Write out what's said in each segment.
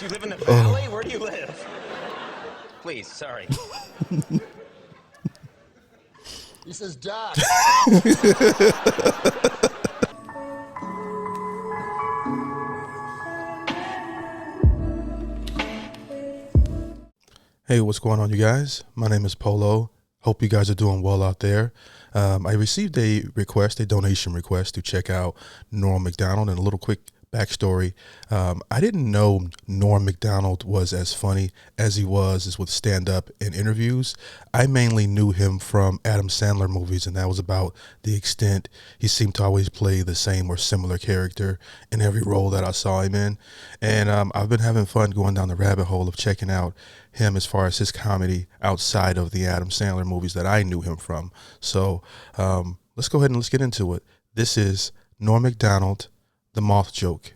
Do you live in the valley? Where do you live? Please, sorry. He says, Doc. Hey, what's going on, you guys? My name is Polo. Hope you guys are doing well out there. I received a donation request to check out Norm Macdonald, and a little quick backstory. I didn't know Norm Macdonald was as funny as he was with stand-up and interviews. I mainly knew him from Adam Sandler movies, and that was about the extent. He seemed to always play the same or similar character in every role that I saw him in. And I've been having fun going down the rabbit hole of checking out him as far as his comedy outside of the Adam Sandler movies that I knew him from. So let's go ahead and let's get into it. This is Norm Macdonald, the Moth joke.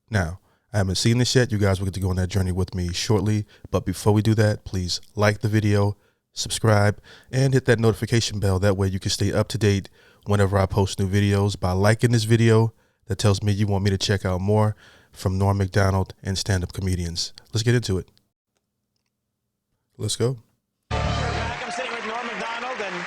Now, I haven't seen this yet. You guys will get to go on that journey with me shortly. But before we do that, please like the video, subscribe, and hit that notification bell. That way you can stay up to date whenever I post new videos. By liking this video, that tells me you want me to check out more from Norm Macdonald and stand-up comedians. Let's get into it. Let's go. I'm sitting with Norm Macdonald, and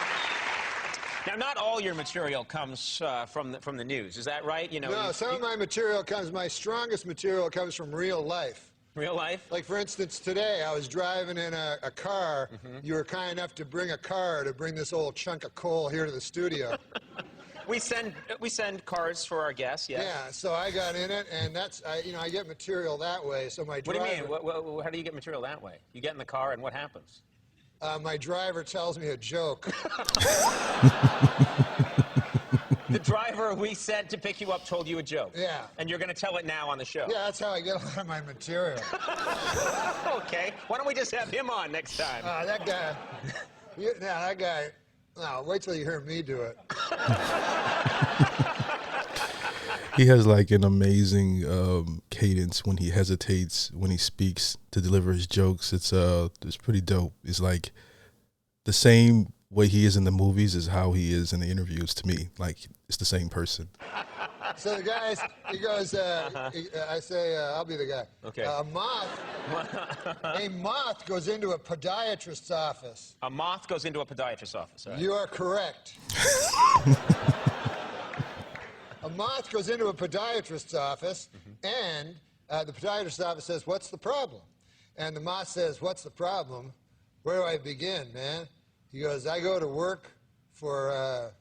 now not all your material comes from the news. Is that right? You know, No, some of my material comes, my strongest material comes from real life. Real life? Like, for instance, today I was driving in a car. You were kind enough to bring a car to bring this old chunk of coal here to the studio. We send cars for our guests, yes. Yeah, so I got in it, and that's, I get material that way. So my driver... What do you mean? How do you get material that way? You get in the car, and what happens? My driver tells me a joke. The driver we sent to pick you up told you a joke. Yeah. And you're going to tell it now on the show. Yeah, that's how I get a lot of my material. Okay. Why don't we just have him on next time? That guy... that guy... No, wait till you hear me do it. He has like an amazing cadence when he hesitates, when he speaks to deliver his jokes. It's pretty dope. It's like the same way he is in the movies is how he is in the interviews to me. Like, it's the same person. So the guy, he goes, I say, I'll be the guy. Okay. A moth goes into a podiatrist's office. A moth goes into a podiatrist's office. Right. You are correct. A moth goes into a podiatrist's office, and the podiatrist's office says, "What's the problem?" And the moth says, "What's the problem? Where do I begin, man?" He goes, "I go to work for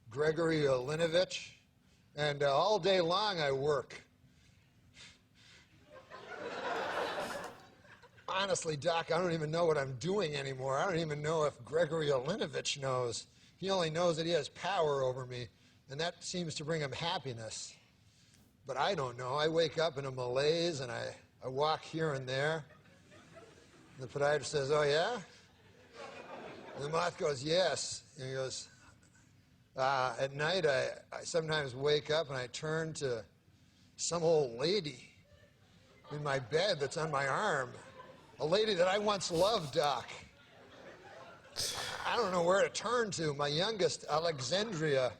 Gregory Olinovich, and all day long I work." Honestly, Doc, I don't even know what I'm doing anymore. I don't even know if Gregory Olinovich knows. He only knows that he has power over me, and that seems to bring him happiness. But I don't know. I wake up in a malaise, and I walk here and there. And the podiatrist says, "Oh, yeah?" And the moth goes, "Yes." And he goes, "At night, I sometimes wake up and I turn to some old lady in my bed that's on my arm. A lady that I once loved, Doc. I don't know where to turn to. My youngest, Alexandria,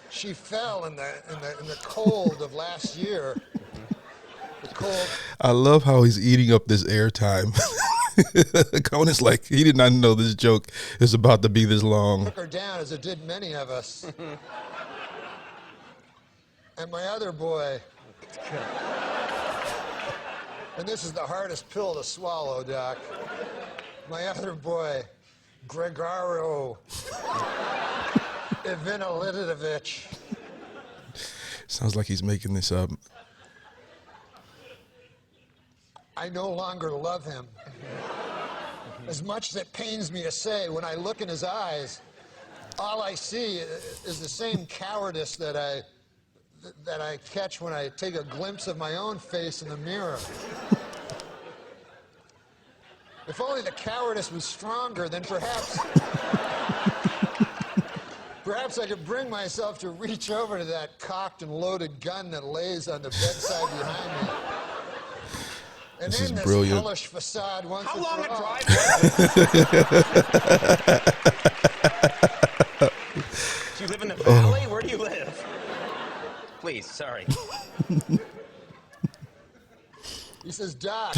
she fell in the cold of last year. The cold." I love how he's eating up this airtime. Conan's like, he did not know this joke is about to be this long. Took her down, as it did many of us. And my other boy, and this is the hardest pill to swallow, Doc. My other boy, Gregaro Ivanilidovich. Sounds like he's making this up. I no longer love him. As much as it pains me to say, when I look in his eyes, all I see is the same cowardice that I catch when I take a glimpse of my own face in the mirror. If only the cowardice was stronger, then perhaps I could bring myself to reach over to that cocked and loaded gun that lays on the bedside behind me. And This is end brilliant. hellish facade once How and long for a all. drive? Do you live in the valley? Where do you live? Please, sorry. He says, Doc,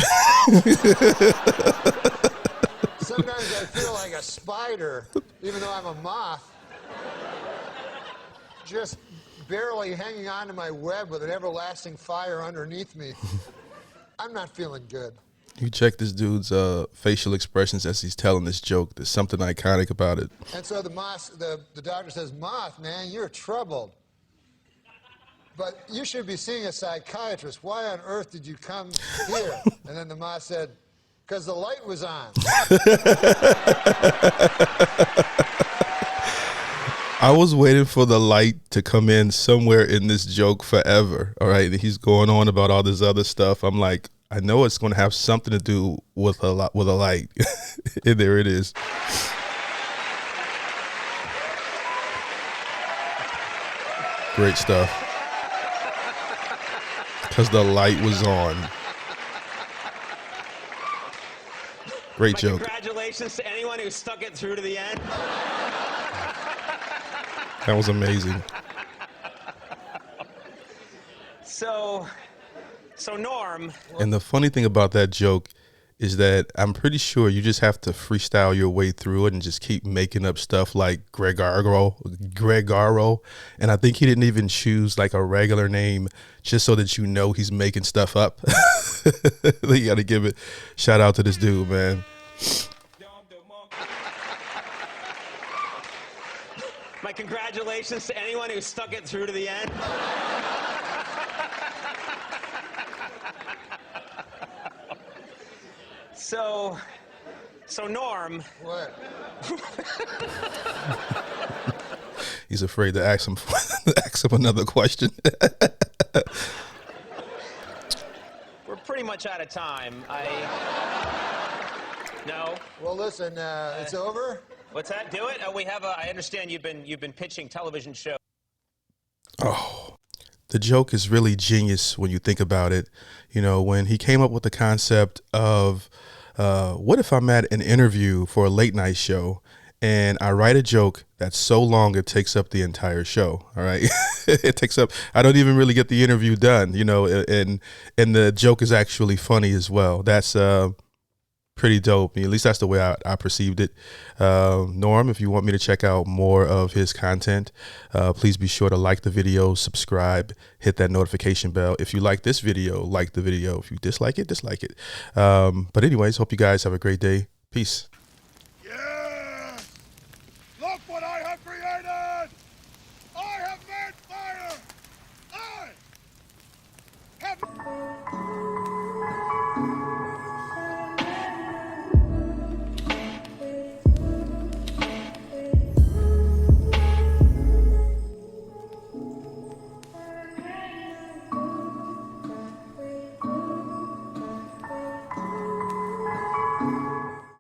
sometimes I feel like a spider, even though I'm a moth, just barely hanging on to my web with an everlasting fire underneath me. I'm not feeling good. You check this dude's facial expressions as he's telling this joke. There's something iconic about it. And so the doctor says, Moth, man, you're troubled. But you should be seeing a psychiatrist. Why on earth did you come here? And then the moth said, because the light was on. I was waiting for the light to come in somewhere in this joke forever. All right. And he's going on about all this other stuff. I'm like, I know it's going to have something to do with a light. And there it is. Great stuff. Because the light was on. Great joke. Congratulations to anyone who stuck it through to the end. That was amazing. So Norm. And the funny thing about that joke is that I'm pretty sure you just have to freestyle your way through it and just keep making up stuff like Gregaro. And I think he didn't even choose like a regular name just so that you know he's making stuff up. You got to give it shout out to this dude, man. My congratulations to anyone who stuck it through to the end. So Norm. What? He's afraid to ask him another question. We're pretty much out of time. No. Well, listen, it's over. What's that? Do it. We have I understand you've been pitching television shows. Oh, the joke is really genius when you think about it. You know, when he came up with the concept of what if I'm at an interview for a late night show and I write a joke that's so long it takes up the entire show. All right. It takes up, I don't even really get the interview done, you know, and the joke is actually funny as well. That's pretty dope. At least that's the way I perceived it. Norm, if you want me to check out more of his content, please be sure to like the video, subscribe, hit that notification bell. If you like this video, like the video. If you dislike it, dislike it. But anyways, hope you guys have a great day. Peace.